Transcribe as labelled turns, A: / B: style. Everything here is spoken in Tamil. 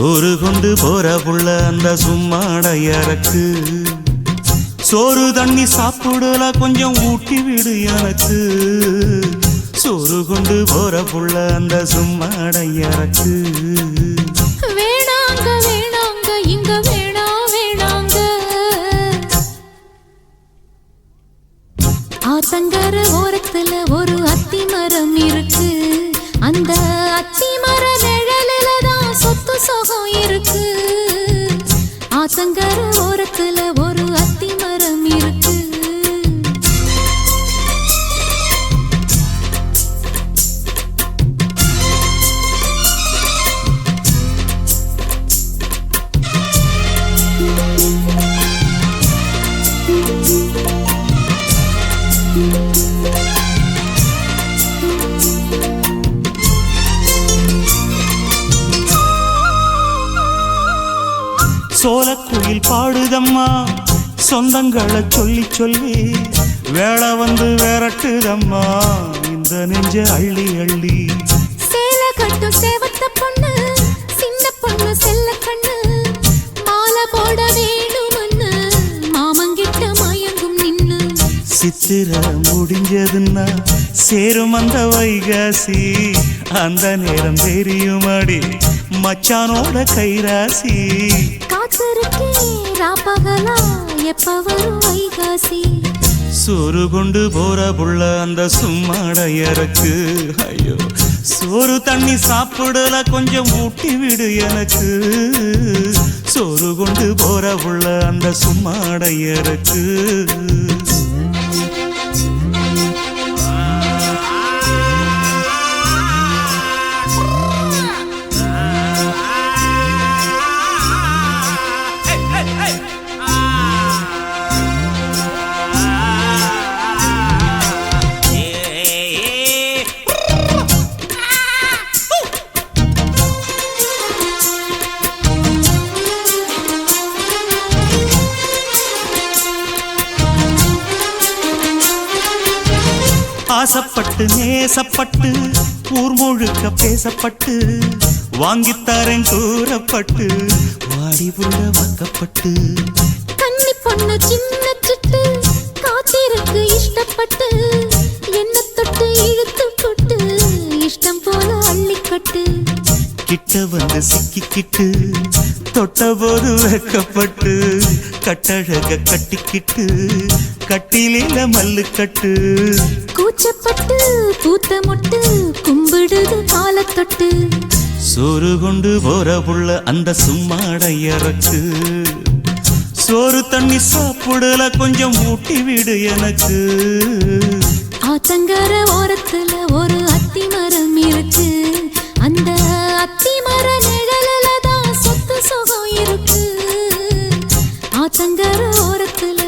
A: சோறு கொண்டு போற புள்ள அந்த சும்மாடையறக்கு சோறு தண்ணி சாப்பிடல கொஞ்சம் ஊட்டி விடு எனக்கு சோறு கொண்டு போற புள்ள அந்த சும்மாடையறக்கு
B: வேணாங்க வேணாங்க இங்க வேணா வேணாங்க ஆத்தங்கர ஓரத்துல ஒரு அத்தி மரம் இருக்கு அந்த அத்தி மர நிழலில தான் சொத்து சுகம் இருக்கு ஆத்தங்கர ஓரத்துல ஒரு அத்தி மரம் இருக்கு
A: சோலக்குயில் பாடுதம்மா சொந்தங்களை சொல்லி சொல்லி வேளை வந்து விரட்டுதம்மா இந்த நெஞ்ச அள்ளி அள்ளி
B: சேலை கட்டும் சேவத்த பொண்ணு சின்ன பொண்ணு செல்ல கண்ணு மாலை போட வேணும்னு மாமங்கிட்ட மயங்கும் நின்னு
A: சித்திர முடிஞ்சதுன்னா சேரும் அந்த வைகாசி அந்த நேரம் தெரியுமாடி மச்சானோட கைராசி
B: காத்திருக்கே ராப்பகலா எப்ப வரும் வைகாசி
A: சோறு கொண்டு போற புள்ள அந்த சும்மாடையறக்கு ஐயோ சோறு தண்ணி சாப்பிடல கொஞ்சம் ஊட்டி விடு எனக்கு சோறு கொண்டு போற புள்ள அந்த சும்மாடையறக்கு ஆசப்பட்டு நேசப்பட்டு ஊர் முழுக்க பேசப்பட்டு வாங்கித்தாரன் கூறப்பட்டு வாடி புள்ள வாக்கப்பட்டு
B: கன்னி பொண்ணு சின்ன சிட்டு காத்திருக்கு இஷ்டப்பட்டு என்ன தொட்டு இழுத்து போட்டு இஷ்டம் போல அள்ளிக்கட்டு
A: கிட்ட வந்து சிக்கிக்கிட்டு தொட்ட போது வைக்கப்பட்டு கட்டழக கட்டிக்கிட்டு கட்டிலில மல்லு கட்டு
B: கூச்சப்பட்டு பூத்த முட்டு கும்பிடுது காலத்தொட்டு
A: சோறு கொண்டு போற புள்ள அந்த சும்மாடையறக்கு சோறு தண்ணி சாப்பிடல கொஞ்சம் ஊட்டி விடு எனக்கு
B: ஆத்தங்கர ஓரத்துல ஒரு அத்தி மரம் இருக்கு அந்த அத்தி மர நிழலில தான் சொத்து சுகம் இருக்கு ஆத்தங்கர ஓரத்துல